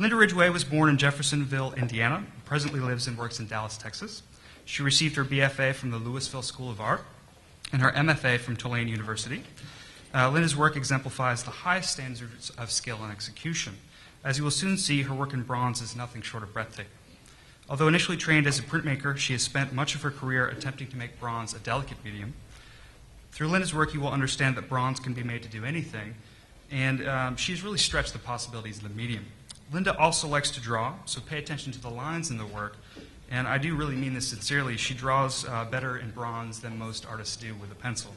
Linda Ridgway was born in Jeffersonville, Indiana, and presently lives and works in Dallas, Texas. She received her BFA from the Louisville School of Art and her MFA from Tulane University. Linda's work exemplifies the highest standards of skill and execution. As you will soon see, her work in bronze is nothing short of breathtaking. Although initially trained as a printmaker, she has spent much of her career attempting to make bronze a delicate medium. Through Linda's work, you will understand that bronze can be made to do anything, and she's really stretched the possibilities of the medium. Linda also likes to draw, so pay attention to the lines in the work, and I do really mean this sincerely. She draws better in bronze than most artists do with a pencil.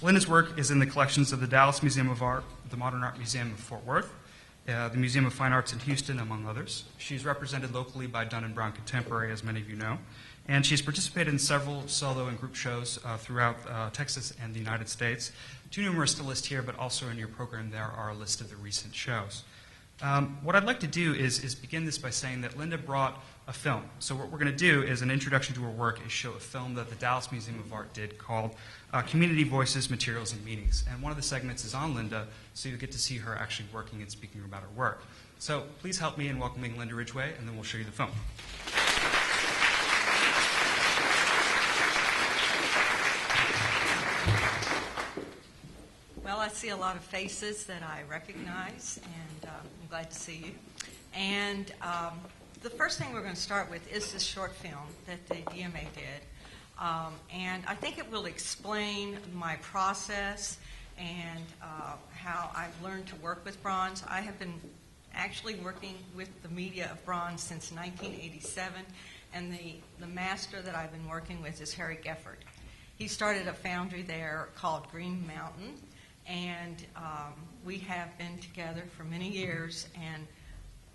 Linda's work is in the collections of the Dallas Museum of Art, the Modern Art Museum of Fort Worth, the Museum of Fine Arts in Houston, among others. She's represented locally by Dun & Brown Contemporary, as many of you know, and she's participated in several solo and group shows throughout Texas and the United States. Too numerous to list here, but also in your program there are a list of the recent shows. What I'd like to do is begin this by saying that Linda brought a film. So what we're going to do is an introduction to her work is show a film that the Dallas Museum of Art did called Community Voices, Materials, and Meanings. And one of the segments is on Linda, so you'll get to see her actually working and speaking about her work. So please help me in welcoming Linda Ridgway, and then we'll show you the film. Well, I see a lot of faces that I recognize, and I'm glad to see you. And the first thing we're going to start with is this short film that the DMA did. And I think it will explain my process and how I've learned to work with bronze. I have been actually working with the media of bronze since 1987, and the master that I've been working with is Harry Gefford. He started a foundry there called Green Mountain, and we have been together for many years, and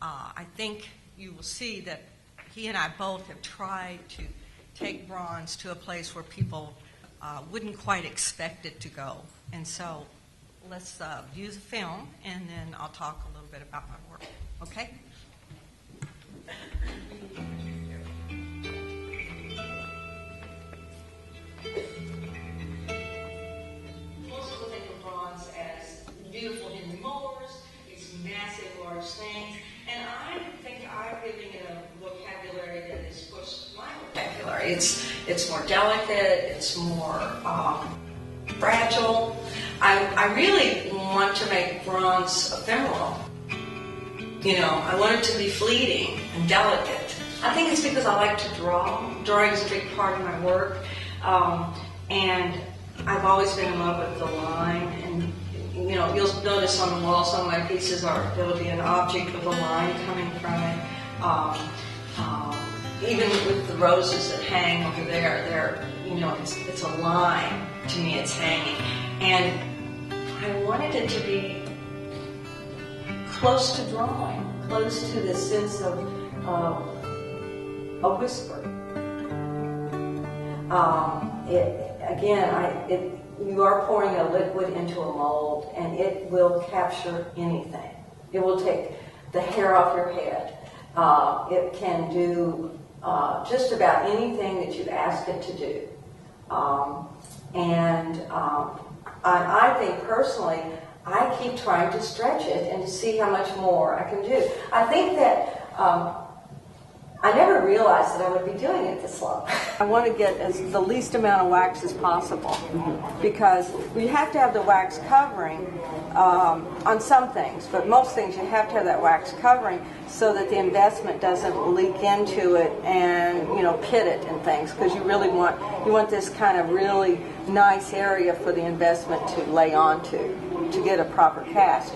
I think you will see that he and I both have tried to take bronze to a place where people wouldn't quite expect it to go. And so let's view the film, and then I'll talk a little bit about my work. Okay? Most people think of bronze as beautiful Henry Moores, these massive, large things, and I think I'm giving it a vocabulary that is pushed my vocabulary. It's more delicate, it's more fragile. I really want to make bronze ephemeral. You know, I want it to be fleeting and delicate. I think it's because I like to draw. Drawing is a big part of my work. And I've always been in love with the line. And, you know, you'll notice on the wall some of my pieces there'll be an object with a line coming from it. Even with the roses that hang over there, you know, it's a line. To me, it's hanging. And I wanted it to be close to drawing, close to the sense of a whisper. You are pouring a liquid into a mold, and it will capture anything. It will take the hair off your head. It can do just about anything that you ask it to do. I think personally, I keep trying to stretch it and to see how much more I can do. I think that I never realized that I would be doing it this long. I want to get the least amount of wax as possible, because we have to have the wax covering on some things, but most things you have to have that wax covering so that the investment doesn't leak into it and, you know, pit it and things, because you want this kind of really nice area for the investment to lay onto to get a proper cast.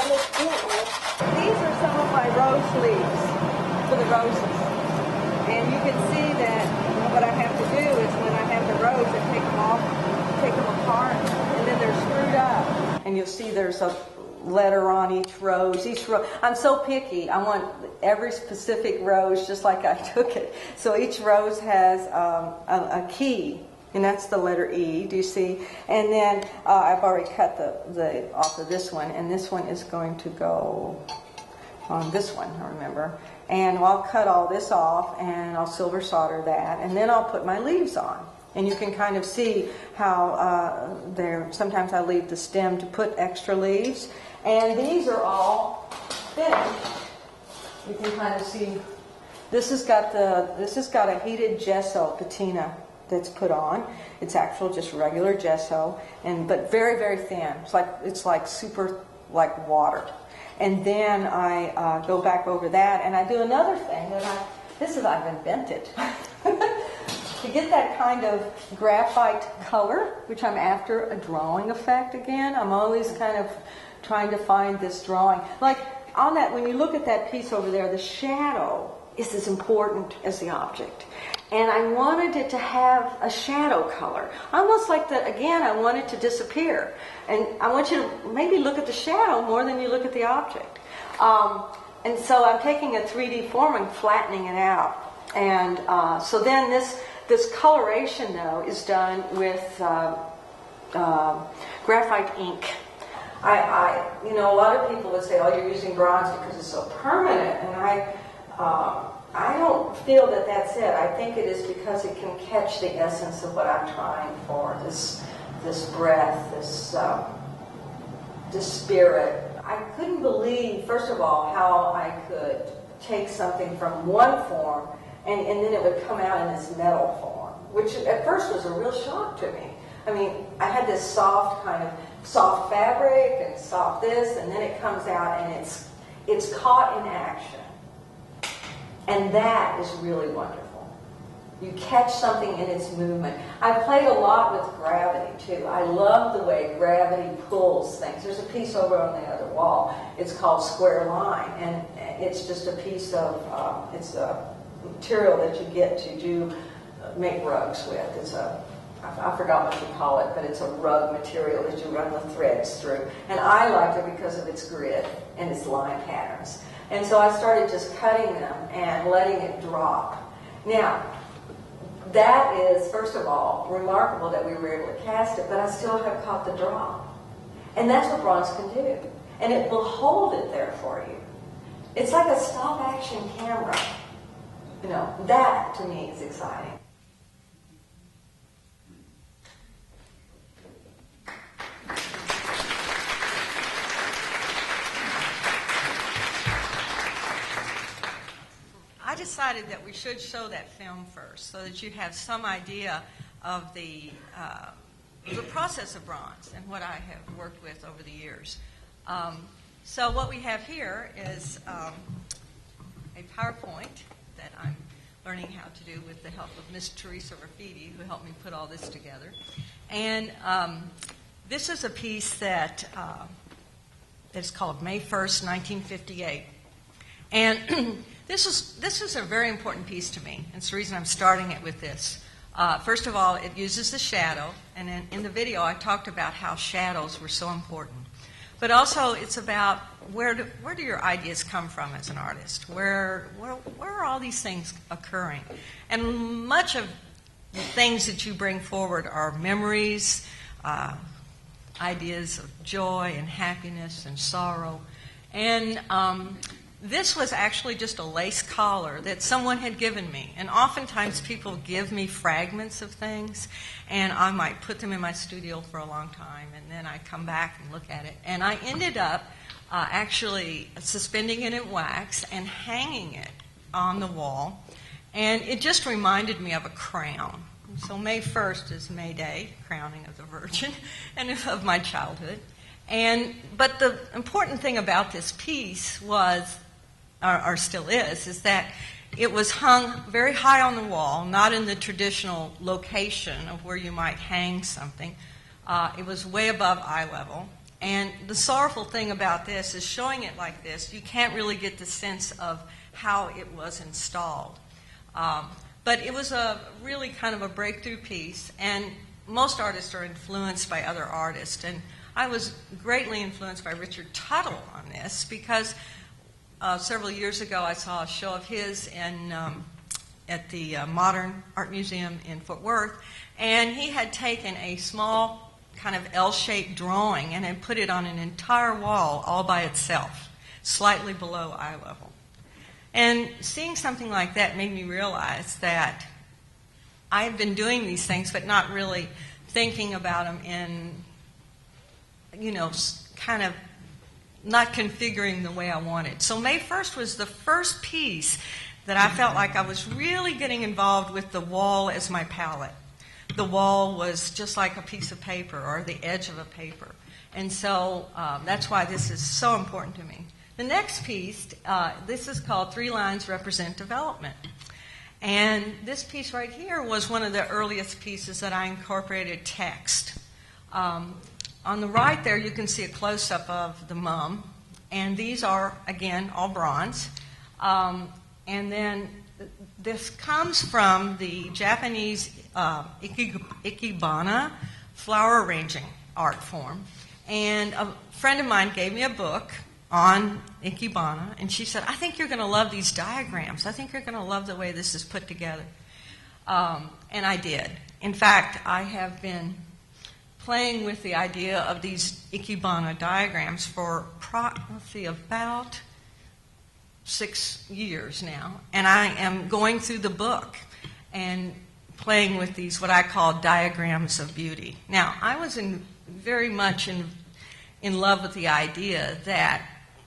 These are some of my rose leaves for the roses. And you can see that what I have to do is when I have the rose, I take them off, take them apart, and then they're screwed up. And you'll see there's a letter on each rose. I'm so picky. I want every specific rose just like I took it. So each rose has a key, and that's the letter E. Do you see? And then I've already cut the off of this one, and this one is going to go on this one, remember. And I'll cut all this off, and I'll silver solder that, and then I'll put my leaves on. And you can kind of see how sometimes I leave the stem to put extra leaves. And these are all finished. You can kind of see this has got a heated gesso patina that's put on. It's actual just regular gesso, but very, very thin. It's like super like water. And then I go back over that, and I do another thing that I've invented. To get that kind of graphite color, which I'm after a drawing effect again, I'm always kind of trying to find this drawing. Like on that, when you look at that piece over there, the shadow is as important as the object. And I wanted it to have a shadow color. Almost like I want it to disappear. And I want you to maybe look at the shadow more than you look at the object. And so I'm taking a 3D form and flattening it out. And so then this coloration, though, is done with graphite ink. A lot of people would say, "Oh, you're using bronze because it's so permanent," and I don't feel that that's it. I think it is because it can catch the essence of what I'm trying for. This breath, this spirit. I couldn't believe, first of all, how I could take something from one form and then it would come out in this metal form, which at first was a real shock to me. I mean, I had this soft fabric and soft this, and then it comes out and it's caught in action. And that is really wonderful. You catch something in its movement. I've played a lot with gravity, too. I love the way gravity pulls things. There's a piece over on the other wall. It's called Square Line, and it's just a piece of, it's a material that you get to make rugs with. I forgot what you call it, but it's a rug material that you run the threads through. And I liked it because of its grid and its line patterns. And so I started just cutting them and letting it drop. Now, that is, first of all, remarkable that we were able to cast it, but I still have caught the drop. And that's what bronze can do. And it will hold it there for you. It's like a stop-action camera. That, to me, is exciting. I decided that we should show that film first so that you have some idea of the process of bronze and what I have worked with over the years. So what we have here is a PowerPoint that I'm learning how to do with the help of Miss Teresa Raffiti, who helped me put all this together. And this is a piece that is called May 1st, 1958. And this is a very important piece to me. It's the reason I'm starting it with this. First of all, it uses the shadow. And in the video, I talked about how shadows were so important. But also, it's about where do your ideas come from as an artist? Where are all these things occurring? And much of the things that you bring forward are memories, ideas of joy and happiness and sorrow. And this was actually just a lace collar that someone had given me. And oftentimes people give me fragments of things, and I might put them in my studio for a long time, and then I come back and look at it. And I ended up actually suspending it in wax and hanging it on the wall. And it just reminded me of a crown. So May 1st is May Day, crowning of the Virgin, and of my childhood. But the important thing about this piece was, or still is that it was hung very high on the wall, not in the traditional location of where you might hang something. It was way above eye level, And the sorrowful thing about this is showing it like this, you can't really get the sense of how it was installed. But it was a really kind of a breakthrough piece, and most artists are influenced by other artists. And I was greatly influenced by Richard Tuttle on this because several years ago I saw a show of his at the Modern Art Museum in Fort Worth, and he had taken a small kind of L-shaped drawing and had put it on an entire wall all by itself, slightly below eye level. And seeing something like that made me realize that I had been doing these things but not really thinking about them in, kind of not configuring the way I wanted. So May 1st was the first piece that I felt like I was really getting involved with the wall as my palette. The wall was just like a piece of paper or the edge of a paper. And so that's why this is so important to me. The next piece, this is called 3 Lines Represent Development. And this piece right here was one of the earliest pieces that I incorporated text. On the right there, you can see a close-up of the mum. And these are, again, all bronze. And then this comes from the Japanese ikebana flower arranging art form. And a friend of mine gave me a book on ikebana, and she said, I think you're going to love these diagrams. I think you're going to love the way this is put together. And I did. In fact, I have been playing with the idea of these ikebana diagrams for, about 6 years now. And I am going through the book and playing with these, what I call diagrams of beauty. Now, I was very much in love with the idea that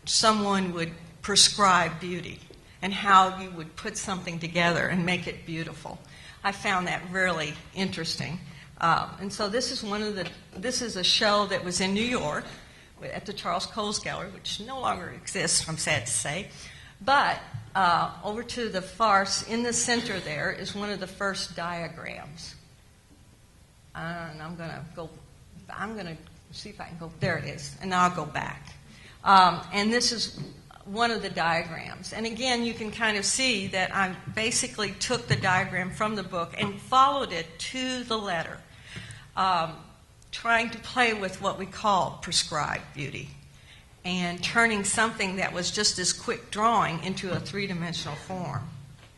someone would prescribe beauty and how you would put something together and make it beautiful. I found that really interesting. And so this is a show that was in New York at the Charles Coles Gallery, which no longer exists, I'm sad to say. But over to the far, in the center there, is one of the first diagrams. And I'm going to see if I can go, there it is, and now I'll go back. And this is one of the diagrams. And again, you can kind of see that I basically took the diagram from the book and followed it to the letter, trying to play with what we call prescribed beauty and turning something that was just this quick drawing into a three-dimensional form.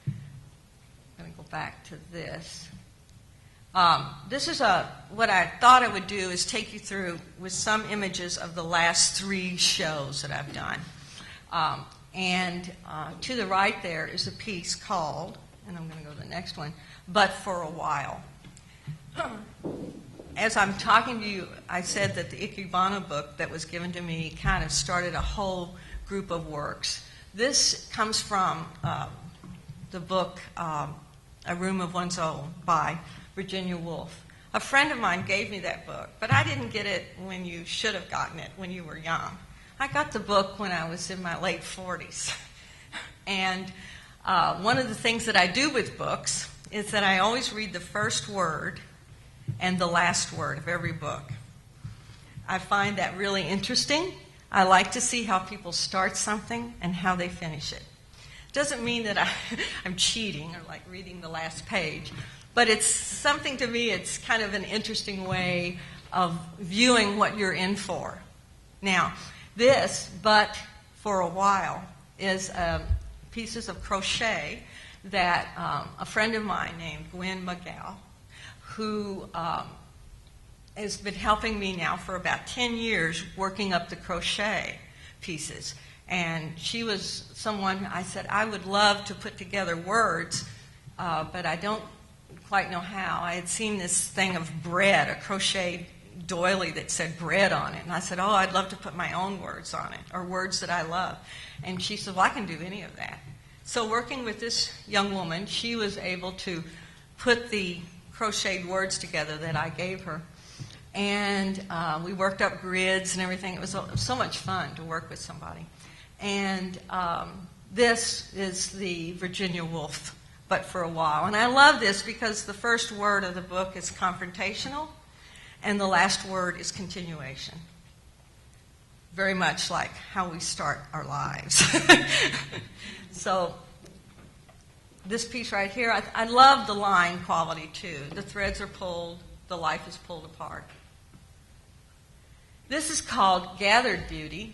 I'm going to go back to this. This is what I thought I would do is take you through with some images of the last 3 shows that I've done. And to the right there is a piece called, and I'm going to go to the next one, But for a While. As I'm talking to you, I said that the Ikebana book that was given to me kind of started a whole group of works. This comes from the book A Room of One's Own by Virginia Woolf. A friend of mine gave me that book, but I didn't get it when you should have gotten it when you were young. I got the book when I was in my late 40s. And one of the things that I do with books is that I always read the first word and the last word of every book. I find that really interesting. I like to see how people start something and how they finish it. Doesn't mean that I'm cheating or like reading the last page, but it's something to me, it's kind of an interesting way of viewing what you're in for. Now, this, But for a While, is pieces of crochet that a friend of mine named Gwen McGow, who has been helping me now for about 10 years working up the crochet pieces. And she was someone, I said, I would love to put together words, but I don't quite know how. I had seen this thing of bread, a crochet doily that said bread on it. And I said, oh, I'd love to put my own words on it, or words that I love. And she said, well, I can do any of that. So working with this young woman, she was able to put the crocheted words together that I gave her. And we worked up grids and everything. It was so much fun to work with somebody. And this is the Virginia Woolf, But for a While. And I love this because the first word of the book is confrontational, and the last word is continuation. very much like how we start our lives. So this piece right here, I love the line quality too. The threads are pulled, the life is pulled apart. This is called Gathered Beauty,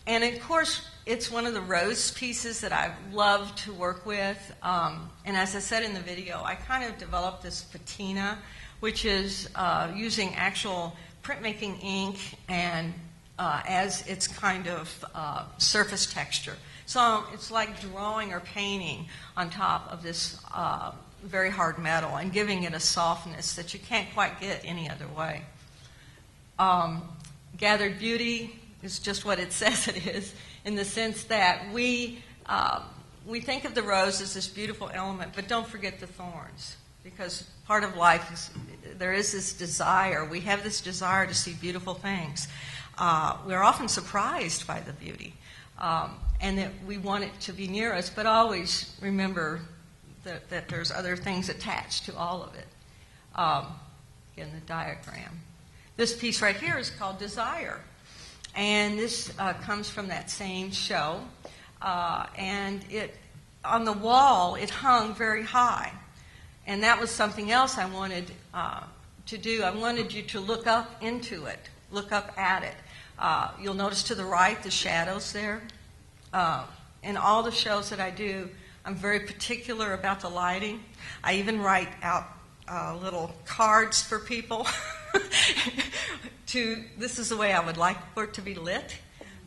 and of course it's one of the rose pieces that I love to work with. And as I said in the video, I kind of developed this patina, which is using actual printmaking ink and as its kind of surface texture. So it's like drawing or painting on top of this very hard metal and giving it a softness that you can't quite get any other way. Gathered Beauty is just what it says it is, in the sense that we think of the rose as this beautiful element, but don't forget the thorns, because part of life is there is this desire. We have this desire to see beautiful things. We're often surprised by the beauty, and that we want it to be near us, but always remember that there's other things attached to all of it. Again, the diagram. This piece right here is called Desire, and this comes from that same show. And it, on the wall, it hung very high, and that was something else I wanted to do. I wanted you to look up into it, look up at it. You'll notice to the right the shadows there. In all the shows that I do, I'm very particular about the lighting. I even write out little cards for people. This is the way I would like for it to be lit,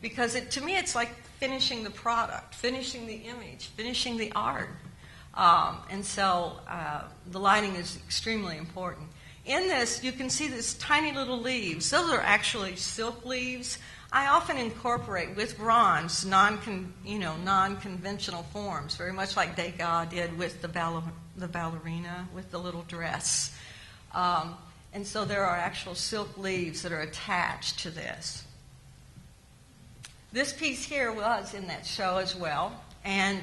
because to me it's like finishing the product, finishing the image, finishing the art. And so the lighting is extremely important. In this, you can see these tiny little leaves. Those are actually silk leaves. I often incorporate with bronze non-conventional forms, very much like Degas did with the ballerina with the little dress. And so there are actual silk leaves that are attached to this. This piece here was in that show as well. And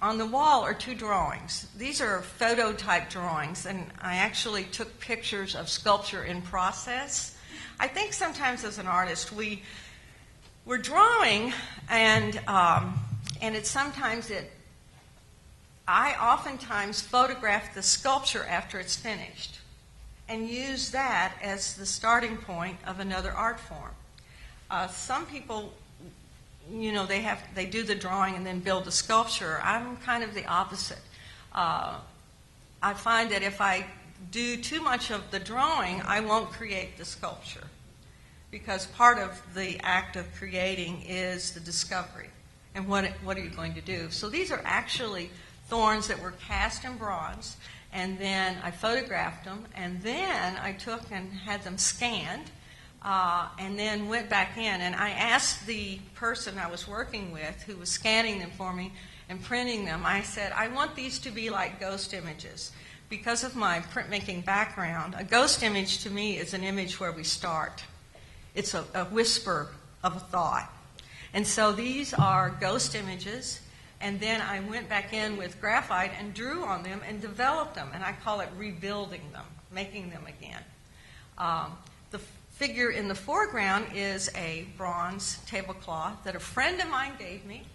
on the wall are two drawings. These are photo-type drawings, and I actually took pictures of sculpture in process. I think sometimes as an artist we're drawing, and I oftentimes photograph the sculpture after it's finished and use that as the starting point of another art form. Some people, they do the drawing and then build the sculpture. I'm kind of the opposite. I find that if I do too much of the drawing, I won't create the sculpture, because part of the act of creating is the discovery. And what are you going to do? So these are actually thorns that were cast in bronze, and then I photographed them, and then I took and had them scanned, and then went back in, and I asked the person I was working with who was scanning them for me and printing them, I said, I want these to be like ghost images. Because of my printmaking background, a ghost image to me is an image where we start. It's a whisper of a thought. And so these are ghost images, and then I went back in with graphite and drew on them and developed them, and I call it rebuilding them, making them again. The figure in the foreground is a bronze tablecloth that a friend of mine gave me.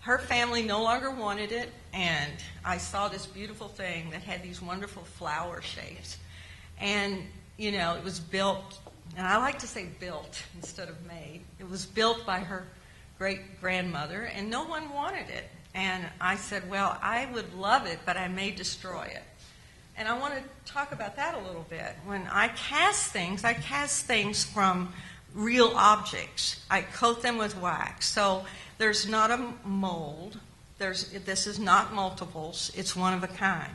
Her family no longer wanted it, and I saw this beautiful thing that had these wonderful flower shapes. And, it was built, and I like to say built instead of made. It was built by her great-grandmother, and no one wanted it. And I said, well, I would love it, but I may destroy it. And I want to talk about that a little bit. When I cast things from real objects. I coat them with wax. So there's not a mold. This is not multiples. It's one of a kind.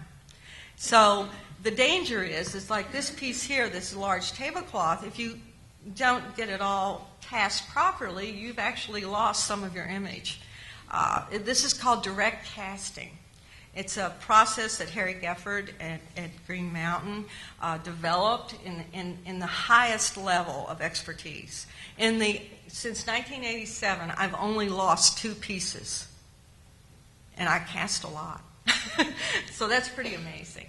So the danger is like this piece here, this large tablecloth, if you don't get it all cast properly, you've actually lost some of your image. This is called direct casting. It's a process that Harry Gefford at Green Mountain developed in the highest level of expertise. Since 1987, I've only lost 2 pieces, and I cast a lot. So that's pretty amazing.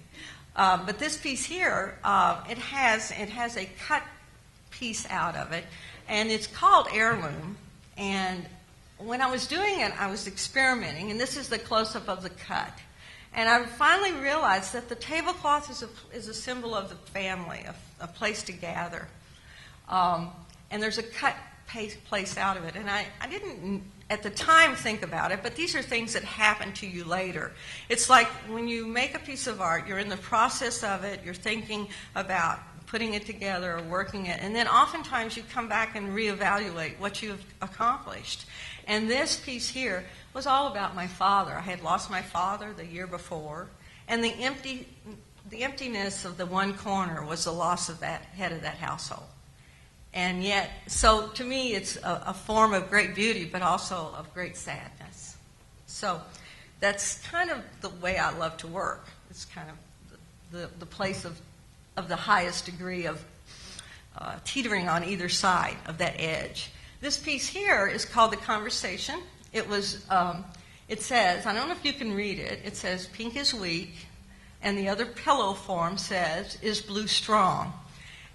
But this piece here, it has a cut piece out of it, And it's called Heirloom. And when I was doing it, I was experimenting, and this is the close-up of the cut. And I finally realized that the tablecloth is a symbol of the family, a place to gather. And there's a cut place out of it. And I didn't, at the time, think about it, but these are things that happen to you later. It's like when you make a piece of art, you're in the process of it, you're thinking about putting it together or working it, and then oftentimes you come back and reevaluate what you've accomplished. And this piece here was all about my father. I had lost my father the year before, and the emptiness of the one corner was the loss of that head of that household. And yet, so to me, it's a form of great beauty, but also of great sadness. So that's kind of the way I love to work. It's kind of the place of the highest degree of teetering on either side of that edge. This piece here is called The Conversation. It says, I don't know if you can read it, it says, pink is weak, and the other pillow form says, is blue strong?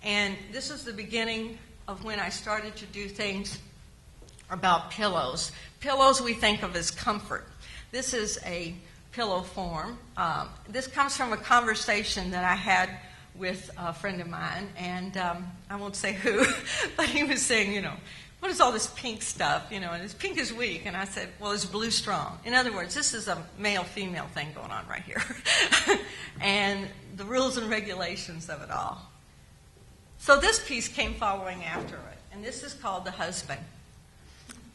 And this is the beginning of when I started to do things about pillows. Pillows we think of as comfort. This is a pillow form. This comes from a conversation that I had with a friend of mine, and I won't say who, but he was saying, what is all this pink stuff, and this pink is weak. And I said, well, is blue strong? In other words, this is a male-female thing going on right here. And the rules and regulations of it all. So this piece came following after it, and this is called The Husband.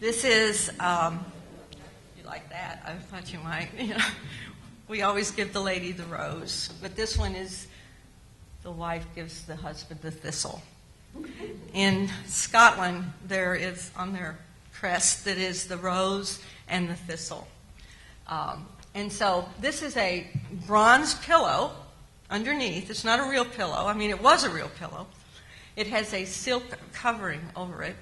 This is, you like that? I thought you might. We always give the lady the rose, but this one is the wife gives the husband the thistle. In Scotland, there is on their crest that is the rose and the thistle. And so this is a bronze pillow underneath. It's not a real pillow. I mean, it was a real pillow. It has a silk covering over it,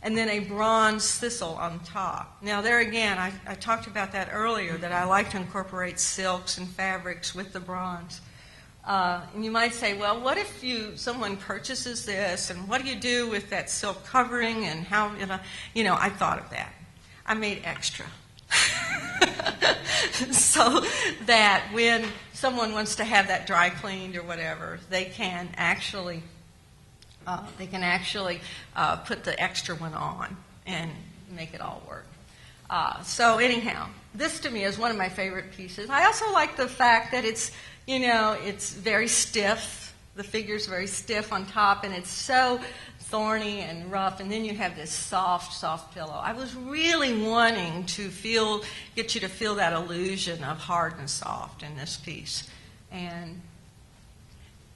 and then a bronze thistle on top. Now, there again, I talked about that earlier, that I like to incorporate silks and fabrics with the bronze. And you might say, well, what if someone purchases this, and what do you do with that silk covering, and how, I thought of that. I made extra. So that when someone wants to have that dry cleaned or whatever, they can actually put the extra one on and make it all work. So anyhow, this to me is one of my favorite pieces. I also like the fact that it's very stiff. The figure's very stiff on top, and it's so thorny and rough, and then you have this soft, soft pillow. I was really wanting to get you to feel that illusion of hard and soft in this piece. And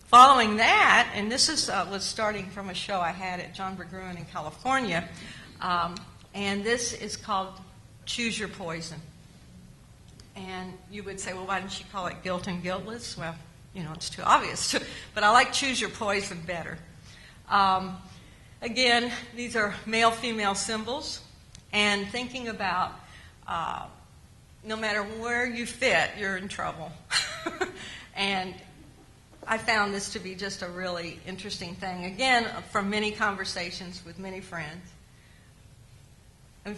following that, and this was starting from a show I had at John Berggruen in California, and this is called Choose Your Poison. And you would say, well, why didn't you call it Guilt and Guiltless? Well, it's too obvious. But I like Choose Your Poison better. Again, these are male-female symbols. And thinking about no matter where you fit, you're in trouble. And I found this to be just a really interesting thing. Again, from many conversations with many friends. And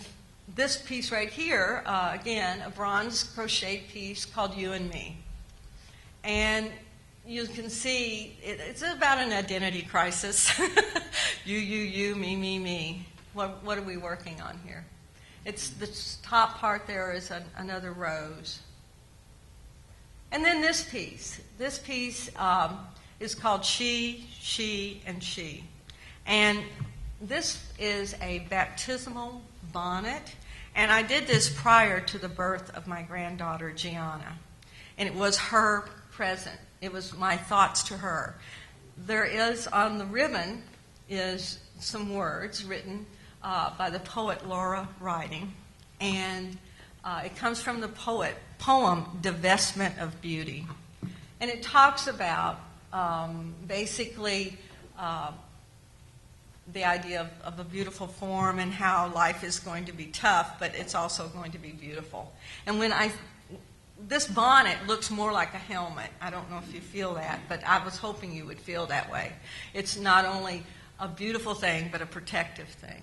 this piece right here, again, a bronze crochet piece called You and Me. And you can see it's about an identity crisis. You, me. What are we working on here? It's the top part there is another rose. And then this piece. This piece is called She, and She. And this is a baptismal bonnet. And I did this prior to the birth of my granddaughter, Gianna. And it was her present. It was my thoughts to her. There is, on the ribbon, is some words written by the poet Laura Riding. And it comes from the poem Divestment of Beauty. And it talks about basically the idea of a beautiful form and how life is going to be tough, but it's also going to be beautiful. And this bonnet looks more like a helmet. I don't know if you feel that, but I was hoping you would feel that way. It's not only a beautiful thing, but a protective thing.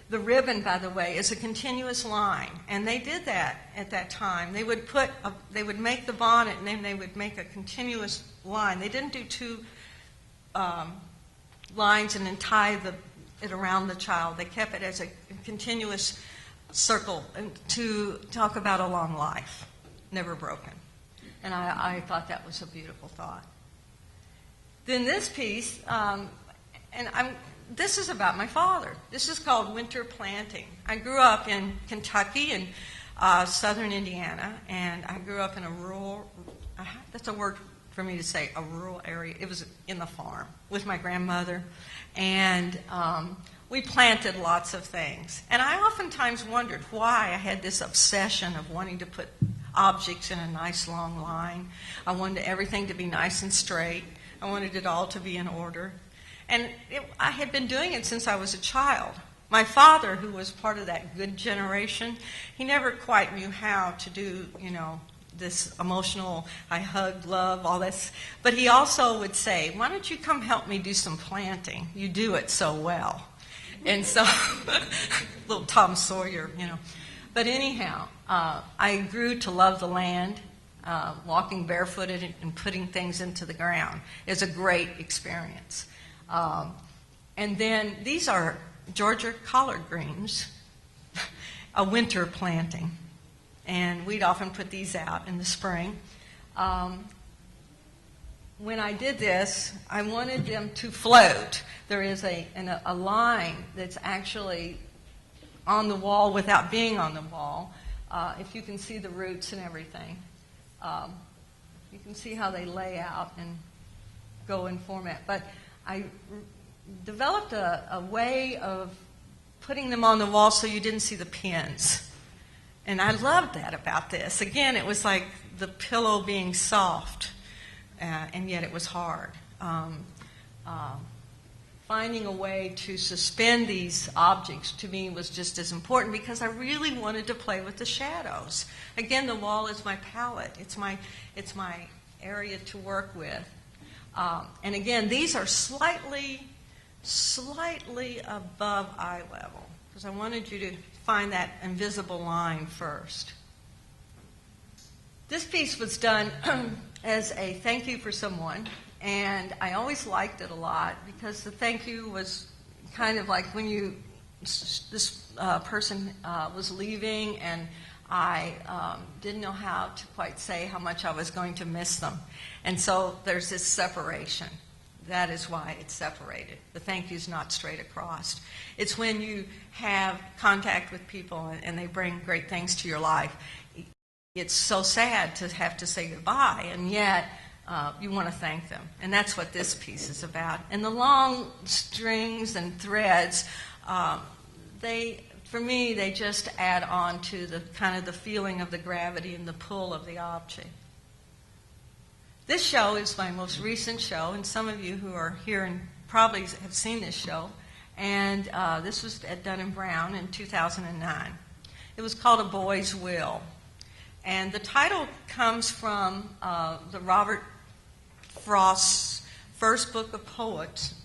The ribbon, by the way, is a continuous line, and they did that at that time. They would make the bonnet, and then they would make a continuous line. They didn't do two lines and then tie it around the child. They kept it as a continuous circle to talk about a long life, never broken. And I thought that was a beautiful thought. Then this piece, this is about my father. This is called Winter Planting. I grew up in Kentucky and southern Indiana, and I grew up in a rural, that's a word for me to say, a rural area. It was in the farm with my grandmother, and we planted lots of things. And I oftentimes wondered why I had this obsession of wanting to put objects in a nice long line. I wanted everything to be nice and straight. I wanted it all to be in order. And I had been doing it since I was a child. My father, who was part of that good generation, he never quite knew how to do, this emotional, I hug, love, all this. But he also would say, why don't you come help me do some planting? You do it so well. And so, little Tom Sawyer, But anyhow, I grew to love the land. Walking barefooted and putting things into the ground is a great experience. And then these are Georgia collard greens, a winter planting. And we'd often put these out in the spring. When I did this, I wanted them to float. There is a line that's actually on the wall without being on the wall. If you can see the roots and everything. You can see how they lay out and go in format. But I developed a way of putting them on the wall so you didn't see the pins. And I loved that about this. Again, it was like the pillow being soft, and yet it was hard. Finding a way to suspend these objects to me was just as important because I really wanted to play with the shadows. Again, the wall is my palette. It's my area to work with. And again, these are slightly above eye level because I wanted you to find that invisible line first. This piece was done as a thank you for someone, and I always liked it a lot because the thank you was kind of like when this person was leaving, and I didn't know how to quite say how much I was going to miss them. And so there's this separation. That is why it's separated. The thank you is not straight across. It's when you have contact with people and they bring great things to your life. It's so sad to have to say goodbye, and yet you want to thank them. And that's what this piece is about. And the long strings and threads, for me, they just add on to the kind of the feeling of the gravity and the pull of the object. This show is my most recent show, and some of you who are here and probably have seen this show. And this was done in Brown in 2009. It was called A Boy's Will. And the title comes from the Robert Frost's first book of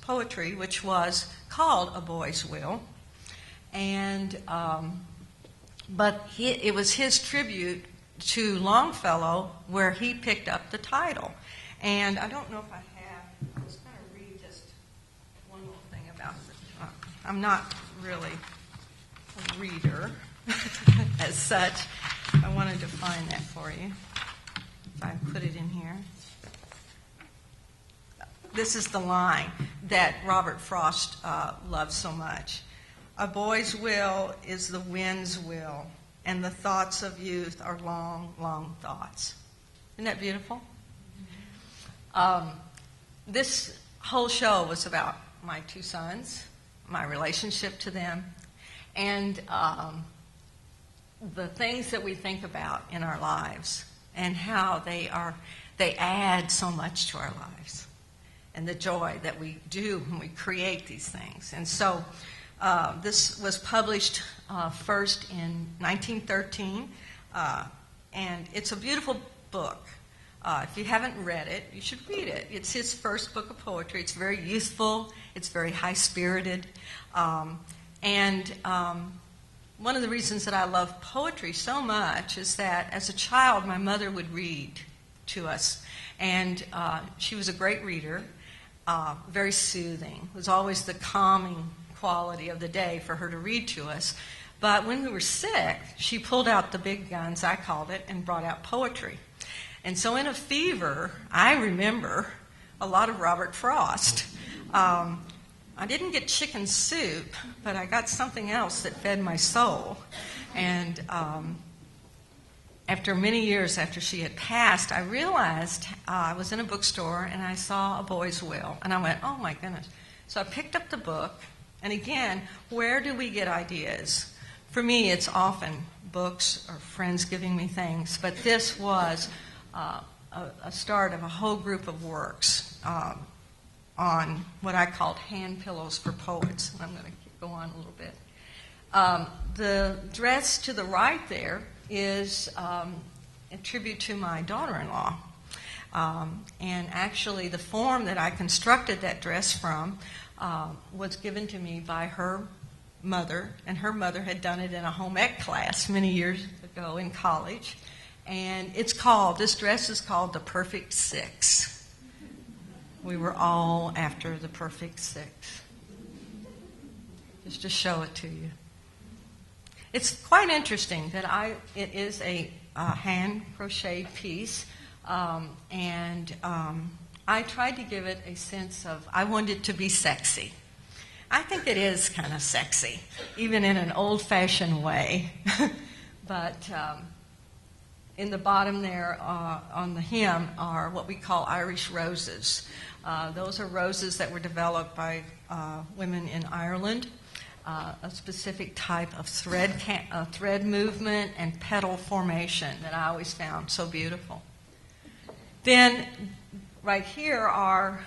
poetry, which was called A Boy's Will. And but it was his tribute to Longfellow where he picked up the title. And I don't know if I have, I was going to read just one little thing about it. I'm not really a reader as such. I wanted to find that for you. If I put it in here. This is the line that Robert Frost loved so much. A boy's will is the wind's will, and the thoughts of youth are long, long thoughts. Isn't that beautiful? This whole show was about my two sons, my relationship to them, and the things that we think about in our lives and how they add so much to our lives and the joy that we do when we create these things. And so this was published first in 1913, and it's a beautiful book. If you haven't read it, you should read it. It's his first book of poetry. It's very youthful. It's very high-spirited. One of the reasons that I love poetry so much is that as a child, my mother would read to us. And she was a great reader, very soothing. It was always the calming quality of the day for her to read to us. But when we were sick, she pulled out the big guns, I called it, and brought out poetry. And so in a fever, I remember a lot of Robert Frost. I didn't get chicken soup, but I got something else that fed my soul. And after many years after she had passed, I realized I was in a bookstore and I saw A Boy's Will. And I went, oh my goodness. So I picked up the book. And again, where do we get ideas? For me, it's often books or friends giving me things. But this was a start of a whole group of works on what I called hand pillows for poets. And I'm going to go on a little bit. The dress to the right there is a tribute to my daughter-in-law. And actually, the form that I constructed that dress from was given to me by her mother, and her mother had done it in a home ec class many years ago in college. And this dress is called the Perfect Six. We were all after the Perfect Six. Just to show it to you. It's quite interesting that it is a hand crocheted piece, and I tried to give it a sense of, I wanted it to be sexy. I think it is kind of sexy, even in an old-fashioned way. But in the bottom there on the hem are what we call Irish roses. Those are roses that were developed by women in Ireland, a specific type of thread movement and petal formation that I always found so beautiful. Then right here are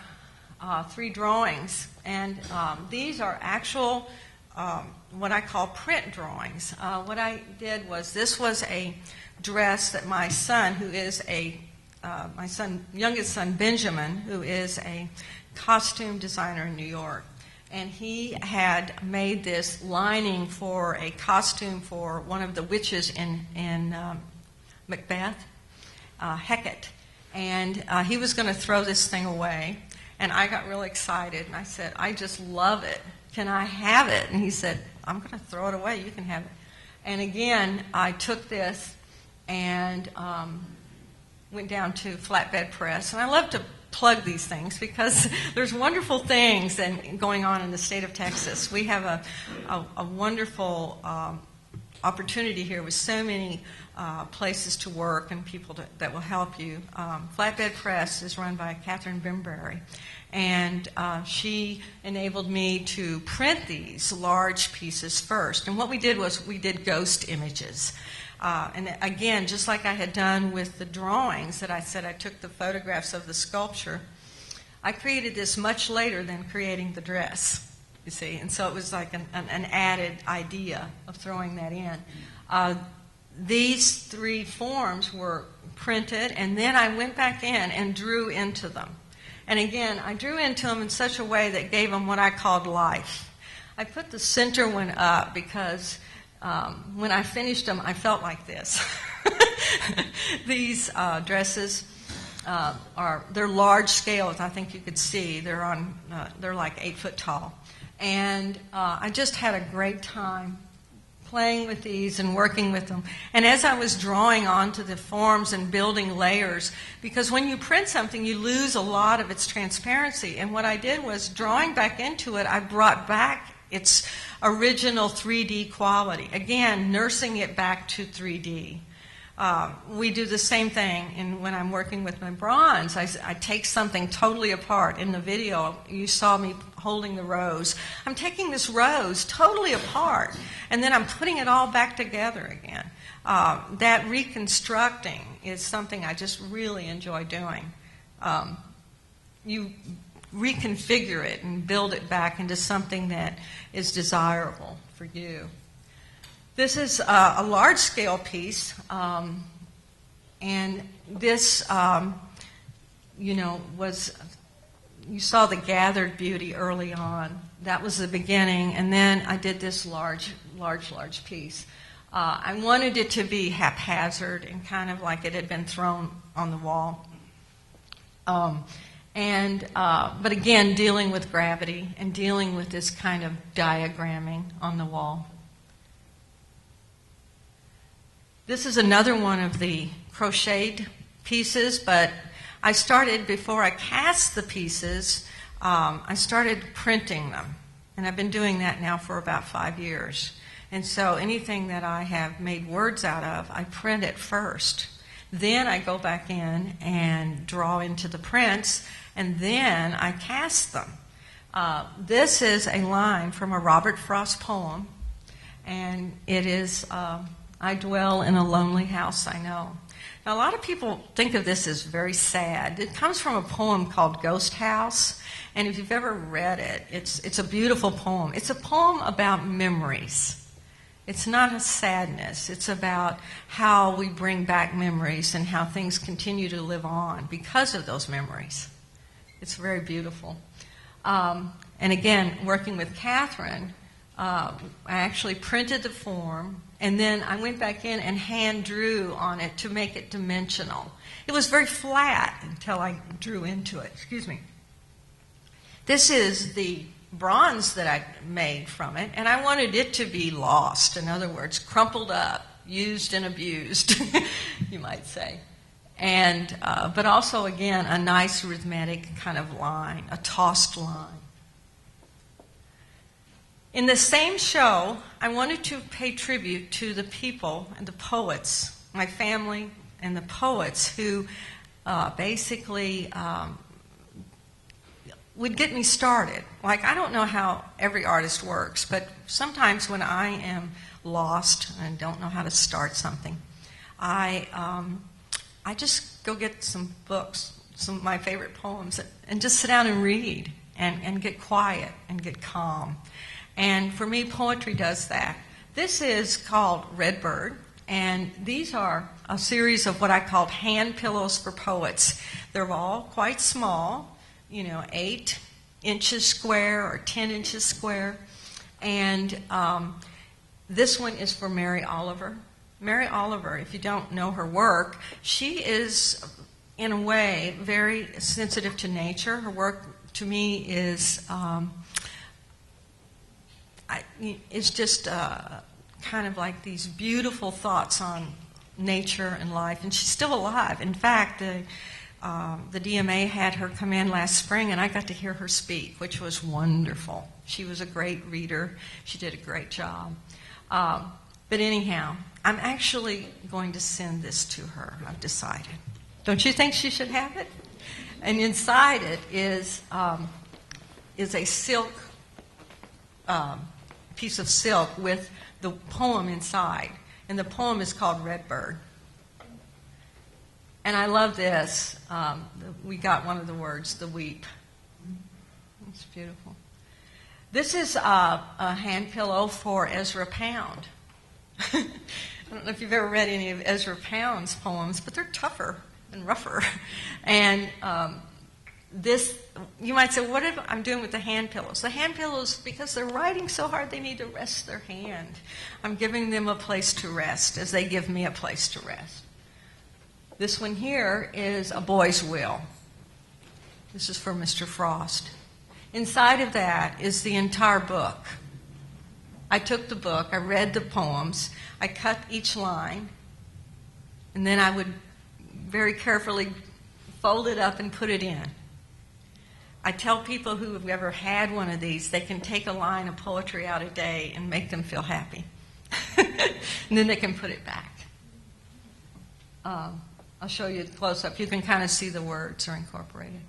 3 drawings, and these are actual what I call print drawings. What I did was, this was a dress that my son, who is youngest son Benjamin, who is a costume designer in New York, and he had made this lining for a costume for one of the witches in Macbeth, Hecate, and he was going to throw this thing away, and I got really excited, and I said, I just love it. Can I have it? And he said, I'm going to throw it away. You can have it. And again, I took this and went down to flatbed press. And I love to plug these things because there's wonderful things going on in the state of Texas. We have a wonderful opportunity here with so many places to work and people that will help you. Flatbed Press is run by Catherine Bimberry, and she enabled me to print these large pieces first. And what we did was we did ghost images. And again, just like I had done with the drawings that I said I took the photographs of the sculpture, I created this much later than creating the dress, you see. And so it was like an added idea of throwing that in. These 3 forms were printed, and then I went back in and drew into them. And again, I drew into them in such a way that gave them what I called life. I put the center one up because when I finished them, I felt like this. These dresses they're large scale, as I think you could see. They're like 8 foot tall. And I just had a great time playing with these and working with them. And as I was drawing onto the forms and building layers, because when you print something, you lose a lot of its transparency. And what I did was, drawing back into it, I brought back its original 3D quality. Again, nursing it back to 3D. We do the same thing when I'm working with my bronze. I take something totally apart. In the video, you saw me holding the rose. I'm taking this rose totally apart, and then I'm putting it all back together again. That reconstructing is something I just really enjoy doing. You reconfigure it and build it back into something that is desirable for you. This is a large-scale piece, and this you saw the gathered beauty early on. That was the beginning, and then I did this large piece. I wanted it to be haphazard and kind of like it had been thrown on the wall. But again, dealing with gravity and dealing with this kind of diagramming on the wall. This is another one of the crocheted pieces, but I started, before I cast the pieces, I started printing them. And I've been doing that now for about 5 years. And so anything that I have made words out of, I print it first. Then I go back in and draw into the prints, and then I cast them. This is a line from a Robert Frost poem, and it is, I dwell in a lonely house, I know. Now, a lot of people think of this as very sad. It comes from a poem called Ghost House, and if you've ever read it, it's a beautiful poem. It's a poem about memories. It's not a sadness. It's about how we bring back memories and how things continue to live on because of those memories. It's very beautiful. And again, working with Catherine, I actually printed the form, and then I went back in and hand drew on it to make it dimensional. It was very flat until I drew into it. Excuse me. This is the bronze that I made from it, and I wanted it to be lost. In other words, crumpled up, used and abused, you might say. And but also, again, a nice rhythmic kind of line, a tossed line. In the same show, I wanted to pay tribute to the people and the poets, my family and the poets who basically would get me started. Like, I don't know how every artist works, but sometimes when I am lost and don't know how to start something, I just go get some books, some of my favorite poems, and just sit down and read and get quiet and get calm. And for me, poetry does that. This is called Redbird, and these are a series of what I called hand pillows for poets. They're all quite small, 8 inches square or 10 inches square. And this one is for Mary Oliver. Mary Oliver, if you don't know her work, she is, in a way, very sensitive to nature. Her work, to me, is it's just kind of like these beautiful thoughts on nature and life. And she's still alive. In fact, the DMA had her come in last spring, and I got to hear her speak, which was wonderful. She was a great reader. She did a great job. But anyhow, I'm actually going to send this to her, I've decided. Don't you think she should have it? And inside it is a silk, piece of silk with the poem inside. And the poem is called Redbird. And I love this. We got one of the words, the weep. It's beautiful. This is a hand pillow for Ezra Pound. I don't know if you've ever read any of Ezra Pound's poems, but they're tougher and rougher. And this, you might say, what am I doing with the hand pillows? The hand pillows, because they're writing so hard, they need to rest their hand. I'm giving them a place to rest as they give me a place to rest. This one here is A Boy's Will. This is for Mr. Frost. Inside of that is the entire book. I took the book, I read the poems, I cut each line, and then I would very carefully fold it up and put it in. I tell people who have ever had one of these, they can take a line of poetry out a day and make them feel happy. And then they can put it back. I'll show you a close-up. You can kind of see the words are incorporated.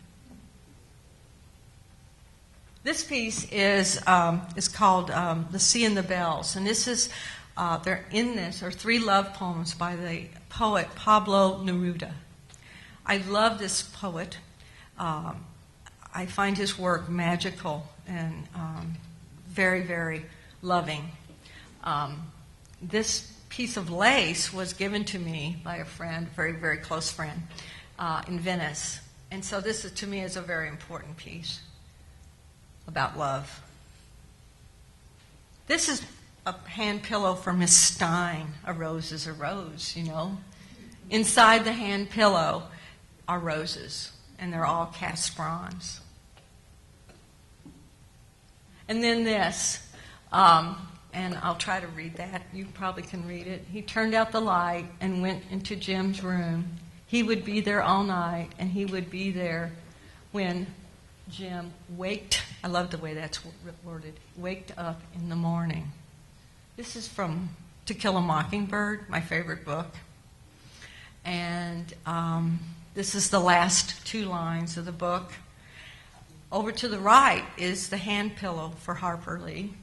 This piece is called The Sea and the Bells, and this is there in this are 3 love poems by the poet Pablo Neruda. I love this poet. I find his work magical and very, very loving. This piece of lace was given to me by a friend, a very, very close friend, in Venice. And so this, is, to me, is a very important piece about love. This is a hand pillow for Miss Stein. A rose is a rose, you know. Inside the hand pillow are roses, and they're all cast bronze. And then this, and I'll try to read that. You probably can read it. He turned out the light and went into Jim's room. He would be there all night, and he would be there when Jim waked. I love the way that's worded. Waked up in the morning. This is from To Kill a Mockingbird, my favorite book. And this is the last 2 lines of the book. Over to the right is the hand pillow for Harper Lee.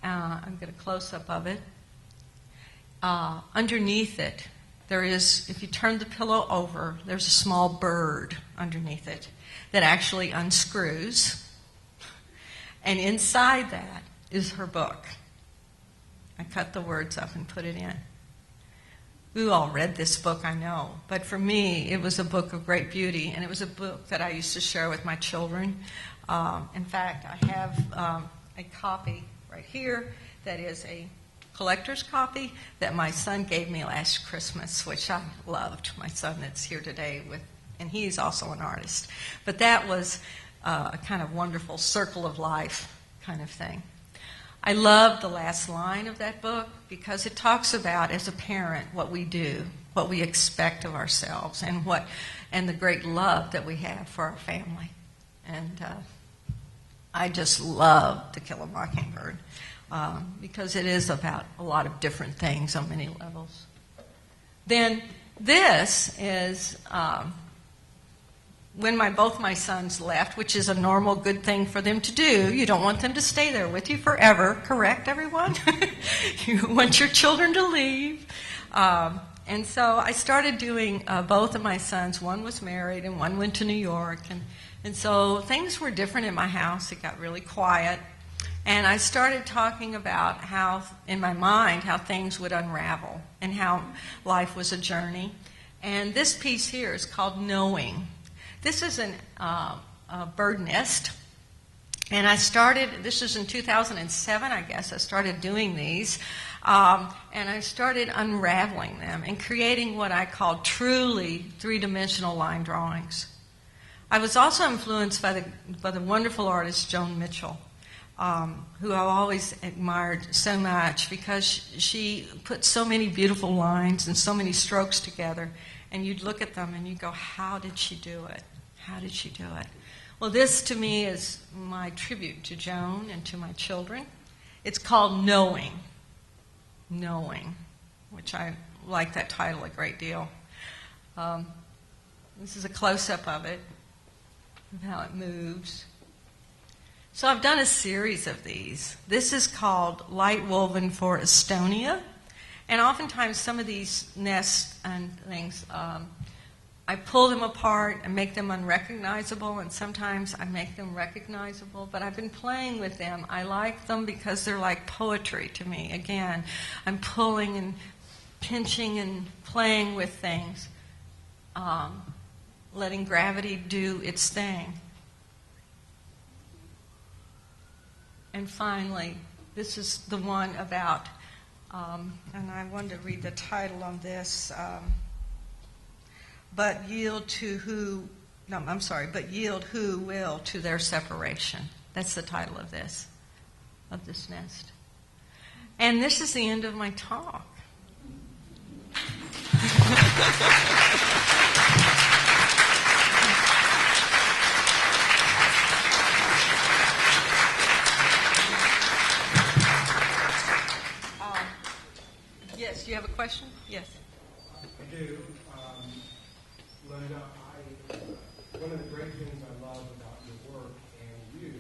I'm going to close-up of it. Underneath it, there is, if you turn the pillow over, there's a small bird underneath it that actually unscrews. And inside that is her book. I cut the words up and put it in. You all read this book, I know. But for me, it was a book of great beauty, and it was a book that I used to share with my children. In fact, I have a copy right here that is a collector's copy that my son gave me last Christmas, which I loved. My son that's here today, and he's also an artist. But that was a kind of wonderful circle of life kind of thing. I love the last line of that book because it talks about, as a parent, what we do, what we expect of ourselves, and the great love that we have for our family. And I just love To Kill a Mockingbird because it is about a lot of different things on many levels. Then this is when both my sons left, which is a normal good thing for them to do. You don't want them to stay there with you forever, correct, everyone? You want your children to leave. And so I started doing both of my sons. One was married and one went to New York. And so things were different in my house. It got really quiet. And I started talking about how, in my mind, how things would unravel and how life was a journey. And this piece here is called Knowing. This is a bird nest, and I started, this is in 2007, I guess, I started doing these, and I started unraveling them and creating what I call truly three-dimensional line drawings. I was also influenced by the wonderful artist Joan Mitchell, who I've always admired so much because she put so many beautiful lines and so many strokes together, and you'd look at them and you'd go, how did she do it? How did she do it? Well, this to me is my tribute to Joan and to my children. It's called Knowing. Knowing, which I like that title a great deal. This is a close-up of it, of how it moves. So I've done a series of these. This is called Light Woven for Estonia. And oftentimes some of these nests and things, I pull them apart and make them unrecognizable, and sometimes I make them recognizable, but I've been playing with them. I like them because they're like poetry to me. Again, I'm pulling and pinching and playing with things, letting gravity do its thing. And finally, this is the one about, and I wanted to read the title on this, but yield who will to their separation. That's the title of this nest. And this is the end of my talk. Yes, you have a question? Yes. I do. Linda, one of the great things I love about your work and you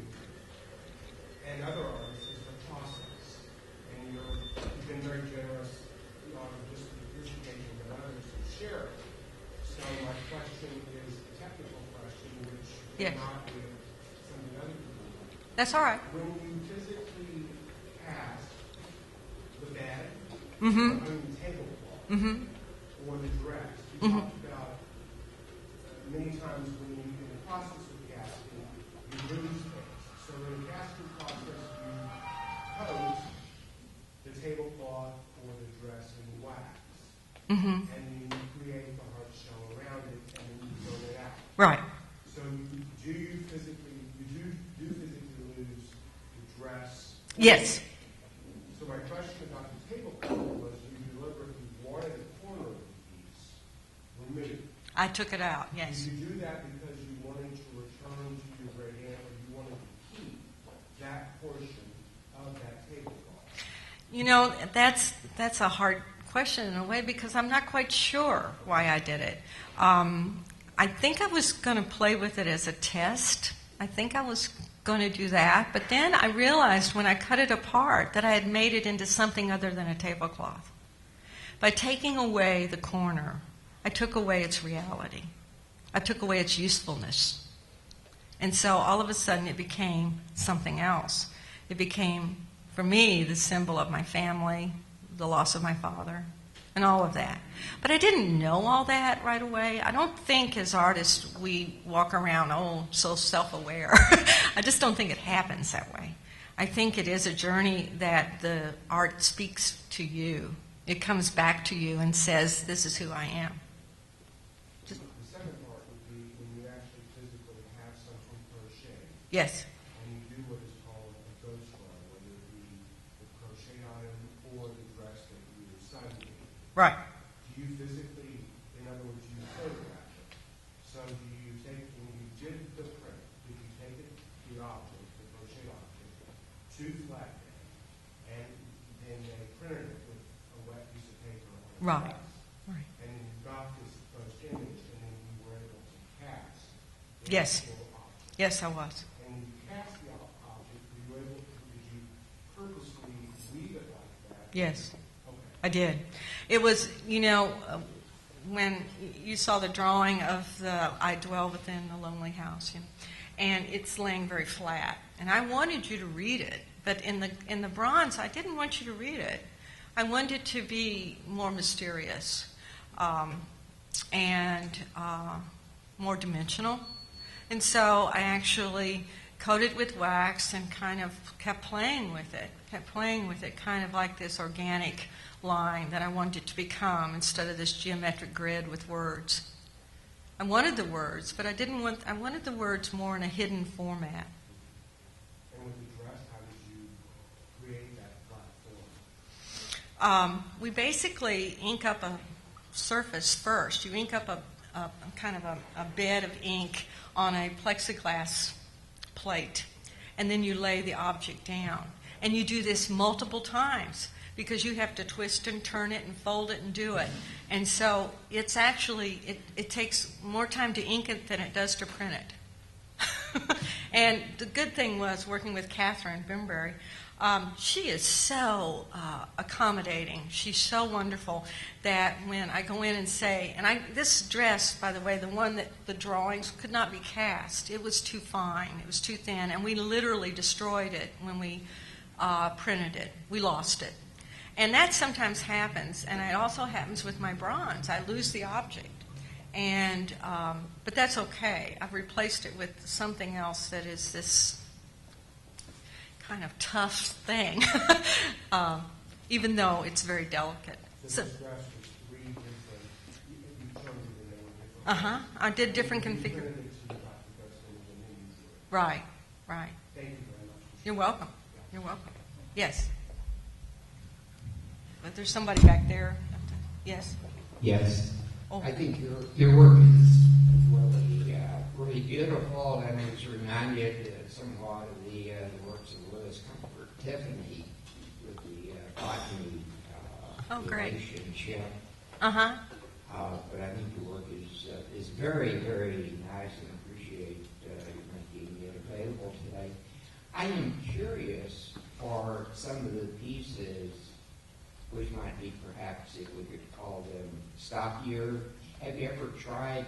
and other artists is the process. And you've been very generous, not just with this occasion, but others to share it. So my question is a technical question, which Yes. not with some of the other people. That's all right. When you physically cast the bed, Mm-hmm. or the tablecloth, Mm-hmm. or the dress, you Mm-hmm. talked about many times when you in the process of casting, you lose things. So in the casting process, you coat the tablecloth or the dress in wax, and you create the hard shell around it, and then you throw it out. Right. So do you physically lose the dress? Yes. So my question about the tablecloth was, you deliberately wanted a corner of the piece removed. I took it out, yes. Did you do that because you wanted to return to your great aunt, or you wanted to keep that portion of that tablecloth? You know, that's a hard question in a way, because I'm not quite sure why I did it. I think I was going to play with it as a test. I think I was going to do that. But then I realized when I cut it apart that I had made it into something other than a tablecloth. By taking away the corner, I took away its reality. I took away its usefulness. And so all of a sudden it became something else. It became, for me, the symbol of my family, the loss of my father, and all of that. But I didn't know all that right away. I don't think as artists we walk around, so self-aware. I just don't think it happens that way. I think it is a journey that the art speaks to you. It comes back to you and says, this is who I am. The second part would be when you actually physically have something crocheted. Yes. And you do what is called a ghost run, whether it be the crochet item or the dress that you decided to. Right. Do you physically, in other words, you photograph it? So do you take, when you did the print, did you take it, the object, the crochet object, to flat bed, and then they printed it with a wet piece of paper on a Right. glass, Right. and then you got this first image, and then you were able to cast the Yes. actual object. Yes, I was. And when you cast the object, did you purposely weave it like that? Yes. Okay. I did. It was, when you saw the drawing of the I Dwell Within a Lonely House, and it's laying very flat. And I wanted you to read it, but in the bronze, I didn't want you to read it. I wanted it to be more mysterious and more dimensional. And so I actually coated with wax and kind of kept playing with it, kind of like this organic line that I wanted it to become instead of this geometric grid with words. I wanted the words, but I wanted the words more in a hidden format. And with the dress, how did you create that flat form? We basically ink up a surface first. You ink up a kind of a bed of ink on a plexiglass plate, and then you lay the object down. And you do this multiple times because you have to twist and turn it and fold it and do it. And so it's actually, it takes more time to ink it than it does to print it. And the good thing was working with Catherine Bimberry. She is so accommodating. She's so wonderful that when I go in and say, this dress, by the way, the one that the drawings could not be cast. It was too fine. It was too thin. And we literally destroyed it when we printed it. We lost it. And that sometimes happens. And it also happens with my bronze. I lose the object. And but that's okay. I've replaced it with something else that is this kind of tough thing, even though it's very delicate. So this dress was 3 different, you told me that they were different. I did different You configurations. printed it so you got the best image and then you drew it. Right. Thank you very much. You're welcome. You're welcome. Yes. But there's somebody back there. Yes. Yes. Oh. I think your work is really beautiful, and it's reminded somewhat of the works of Louis Comfort Tiffany with the botany relationship. Uh-huh. But I think your work is very, very nice, and appreciate you making it available today. I am curious for some of the pieces, which might be perhaps, if we could call them stockier. Have you ever tried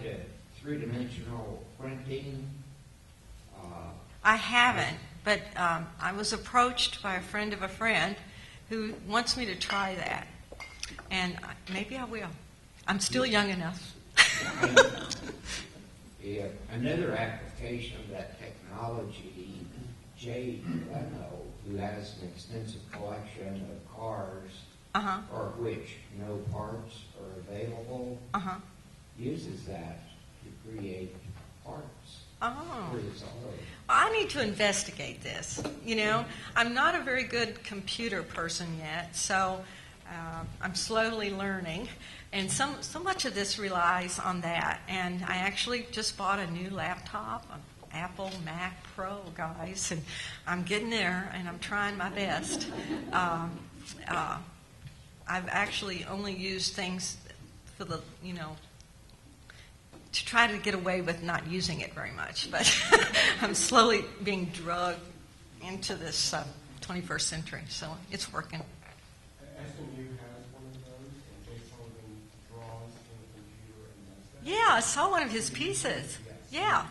three-dimensional printing? I haven't, but I was approached by a friend of a friend who wants me to try that. And maybe I will. I'm still young enough. another application of that technology, Jade Leno, who has an extensive collection of cars for which no parts are available, uses that to create parts. Oh. For this auto. I need to investigate this. You know, I'm not a very good computer person yet, so I'm slowly learning. And so much of this relies on that. And I actually just bought a new laptop, an Apple Mac Pro, guys, and I'm getting there, and I'm trying my best. I've actually only used things for the, to try to get away with not using it very much. But I'm slowly being drugged into this 21st century, so it's working. SMU has one of those, and Jay Sullivan draws in the computer and does that. Yeah, I saw one of his pieces. Yes, Yeah.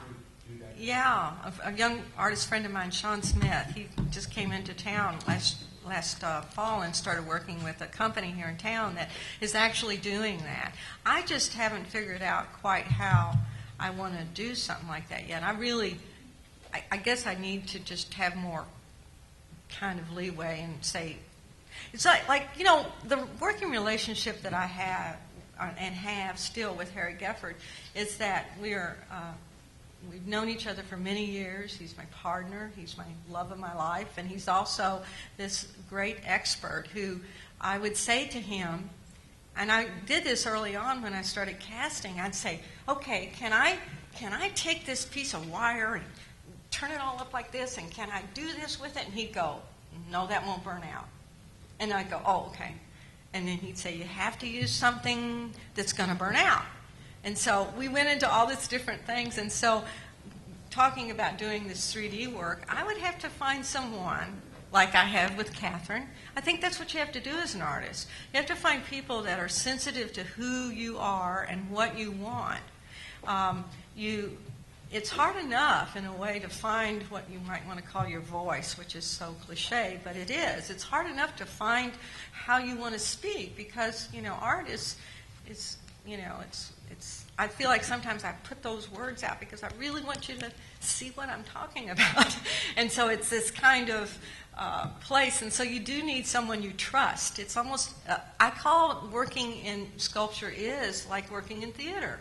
do that. Yeah, a young artist friend of mine, Sean Smith, he just came into town last fall and started working with a company here in town that is actually doing that. I just haven't figured out quite how I want to do something like that yet. I guess I need to just have more kind of leeway and say, it's like the working relationship that I have and have still with Harry Gefford is that we've known each other for many years. He's my partner. He's my love of my life. And he's also this great expert who I would say to him, and I did this early on when I started casting, I'd say, okay, can I take this piece of wire and turn it all up like this, and can I do this with it? And he'd go, no, that won't burn out. And I'd go, oh, okay. And then he'd say, you have to use something that's going to burn out. And so we went into all these different things. And so talking about doing this 3D work, I would have to find someone like I have with Catherine. I think that's what you have to do as an artist. You have to find people that are sensitive to who you are and what you want. It's hard enough, in a way, to find what you might want to call your voice, which is so cliche, but it is. It's hard enough to find how you want to speak because, art is I feel like sometimes I put those words out because I really want you to see what I'm talking about. And so it's this kind of place. And so you do need someone you trust. It's almost, I call working in sculpture is like working in theater,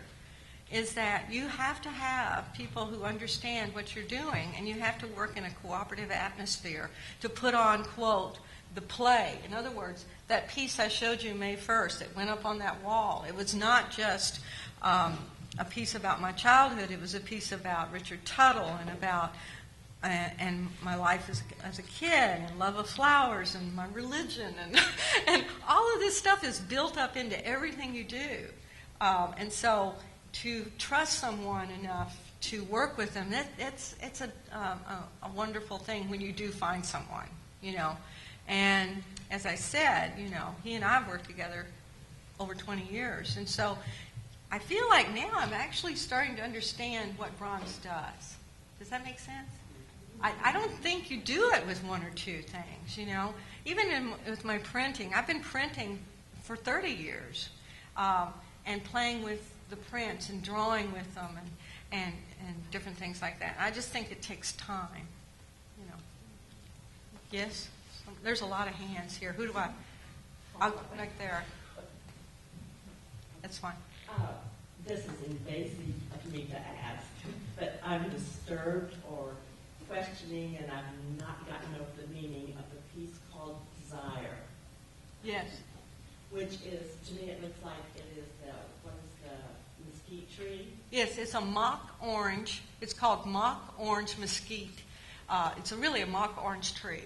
is that you have to have people who understand what you're doing, and you have to work in a cooperative atmosphere to put on, quote, the play. In other words, that piece I showed you May 1st that went up on that wall, it was not just a piece about my childhood. It was a piece about Richard Tuttle and about and my life as a kid and love of flowers and my religion and all of this stuff is built up into everything you do. And so to trust someone enough to work with them, it's a wonderful thing when you do find someone, And as I said, he and I have worked together over 20 years. And so I feel like now I'm actually starting to understand what bronze does. Does that make sense? I don't think you do it with one or two things, Even with my printing, I've been printing for 30 years and playing with the prints and drawing with them and different things like that. I just think it takes time, Yes? There's a lot of hands here. Who do I? I'll go back there. That's fine. This is invasive of me to ask, but I'm disturbed or questioning, and I've not gotten over the meaning of the piece called Desire. Yes. Which is, to me, it looks like it is what is the mesquite tree? Yes, it's a mock orange. It's called mock orange mesquite. It's really a mock orange tree.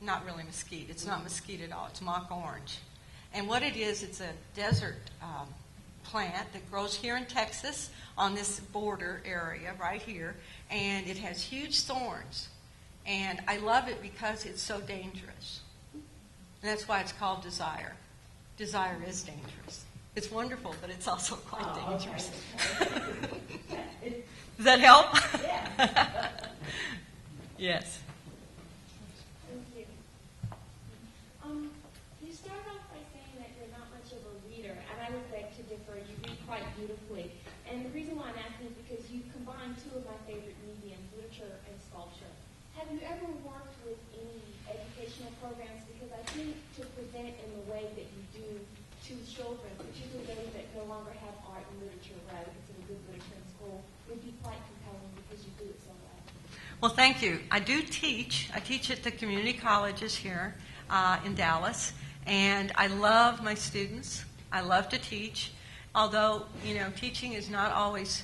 Not really mesquite. It's not mesquite at all. It's mock orange. And what it is, it's a desert plant that grows here in Texas on this border area right here. And it has huge thorns. And I love it because it's so dangerous. And that's why it's called Desire. Desire is dangerous. It's wonderful, but it's also quite dangerous. Okay. Does that help? Yeah. Yes. Thank you. You started off by saying that you're not much of a reader, and I would beg to differ. You read quite beautifully. And the reason why I'm asking is because you combine two of my favorite mediums, literature and sculpture. Have you ever worked with any educational programs? Because I think to present in the way that you do to children, particularly those that no longer have art and literature, rather consider good literature in school, would be quite compelling because you do it so well. Well, thank you. I do teach. I teach at the community colleges here in Dallas, and I love my students. I love to teach, although, teaching is not always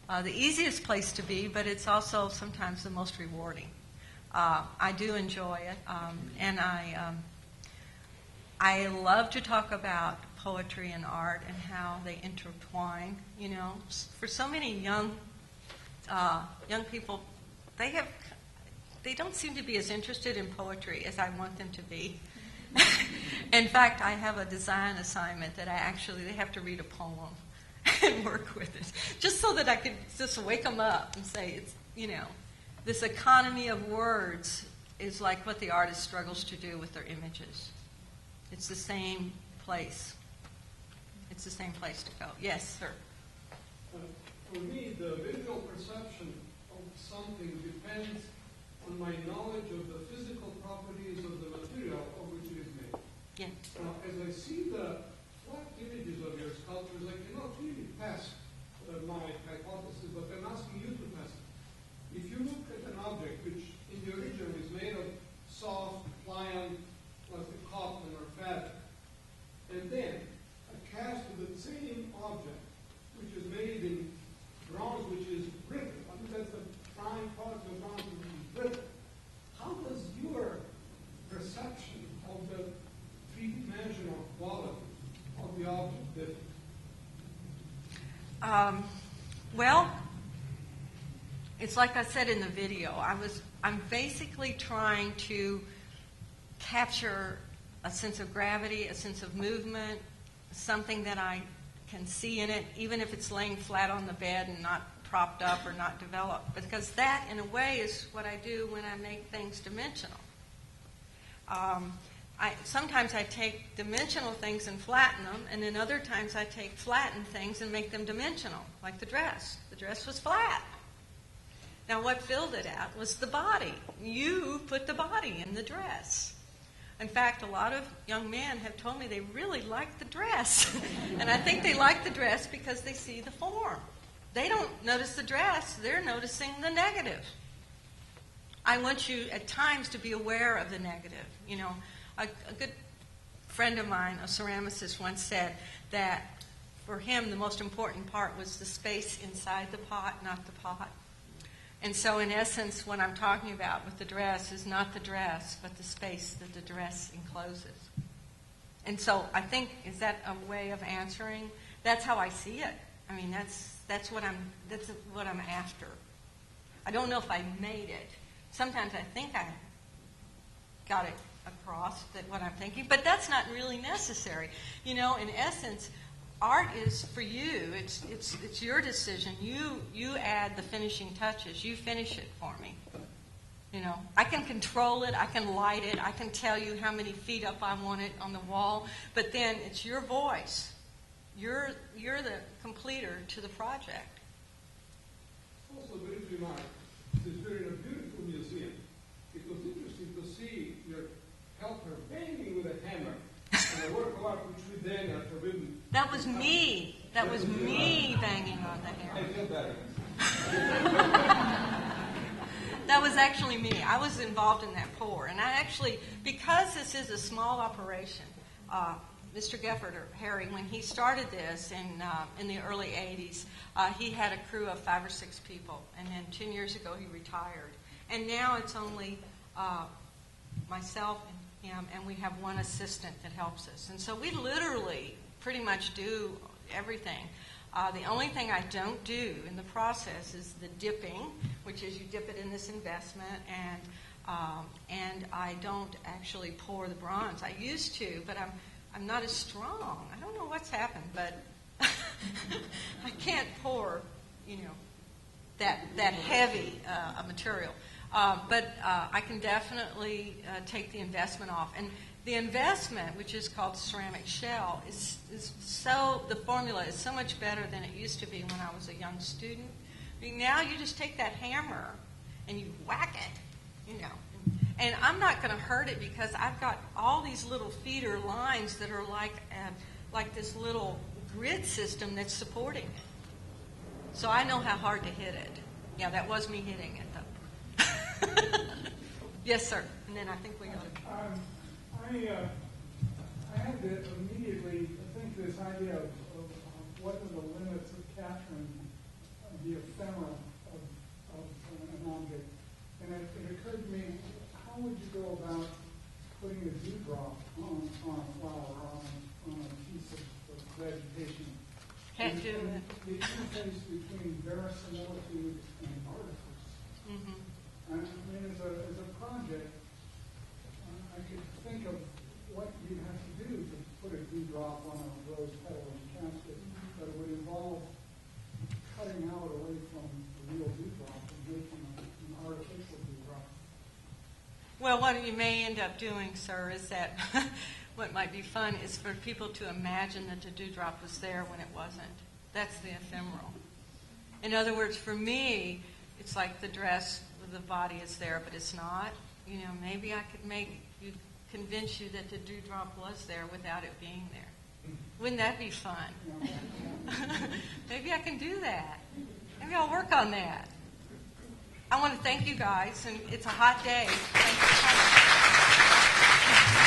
the easiest place to be, but it's also sometimes the most rewarding. I do enjoy it, and I love to talk about poetry and art and how they intertwine. For so many young people, they don't seem to be as interested in poetry as I want them to be. In fact, I have a design assignment that they have to read a poem and work with it, just so that I could just wake them up and say, this economy of words is like what the artist struggles to do with their images. It's the same place. It's the same place to go. Yes, sir. For me, the visual perception of something depends on my knowledge of the physical properties of the material of which it is made. Yeah. Now, as I see the flat images of your sculptures, I cannot really test my hypothesis, but I'm asking you to test it. If you look at an object which in the original is made of soft, pliant, like cotton or fabric, and then a cast of the same object which is made in bronze, which is brittle, I think that's the prime part of bronze, which is brittle. How does your perception of the three-dimensional quality of the object differ? Well, it's like I said in the video. I'm basically trying to capture a sense of gravity, a sense of movement, something that I can see in it, even if it's laying flat on the bed and not propped up or not developed. Because that, in a way, is what I do when I make things dimensional. Sometimes I take dimensional things and flatten them, and then other times I take flattened things and make them dimensional, like the dress. The dress was flat. Now, what filled it out was the body. You put the body in the dress. In fact, a lot of young men have told me they really like the dress. And I think they like the dress because they see the form. They don't notice the dress, they're noticing the negative. I want you at times to be aware of the negative. A good friend of mine, a ceramicist, once said that for him the most important part was the space inside the pot, not the pot. And so in essence, what I'm talking about with the dress is not the dress, but the space that the dress encloses. And so I think, is that a way of answering? That's how I see it. I mean, that's what I'm after. I don't know if I made it. Sometimes I think I got it across, that what I'm thinking, but that's not really necessary. In essence, art is for you. It's your decision. You add the finishing touches. You finish it for me. I can control it. I can light it. I can tell you how many feet up I want it on the wall. But then it's your voice. You're the completer to the project. Also, very remark, since we're in a beautiful museum, it was interesting to see your helper banging with a hammer on a work of art which we then are forbidden. That was me. That was me banging on the hammer. I feel better. That was actually me. I was involved in that pour. And I actually, because this is a small operation, Mr. Gefford, or Harry, when he started this in the early 80s, he had a crew of 5 or 6 people. And then 10 years ago, he retired. And now it's only myself and him, and we have one assistant that helps us. And so we literally pretty much do everything. The only thing I don't do in the process is the dipping, which is you dip it in this investment, and I don't actually pour the bronze. I used to, but I'm not as strong. I don't know what's happened, but I can't pour, that heavy a material. But I can definitely take the investment off. And The investment, which is called ceramic shell, is so, the formula is so much better than it used to be when I was a young student. I mean, now you just take that hammer and you whack it, you know. And I'm not going to hurt it because I've got all these little feeder lines that are like this little grid system that's supporting it. So I know how hard to hit it. Yeah, that was me hitting it, though. Yes, sir. And then I think we got it. I had to immediately think this idea of what are the limits of capturing the ephemera of an object. And it occurred to me, how would you go about putting a dewdrop on a flower, on a piece of vegetation? Can't do it. The interface between verisimilitude and artifice. Mm-hmm. I mean, as a project, I could think of what you'd have to do to put a dewdrop on a rose petal and cast it, but it would involve cutting out away from the real dewdrop and making an artificial dewdrop. Well, what you may end up doing, sir, is that what might be fun is for people to imagine that the dewdrop was there when it wasn't. That's the ephemeral. In other words, for me, it's like the dress, the body is there, but it's not. You know, maybe I could convince you that the dewdrop was there without it being there. Wouldn't that be fun? Maybe I can do that. Maybe I'll work on that. I want to thank you guys, and it's a hot day. Thanks for coming.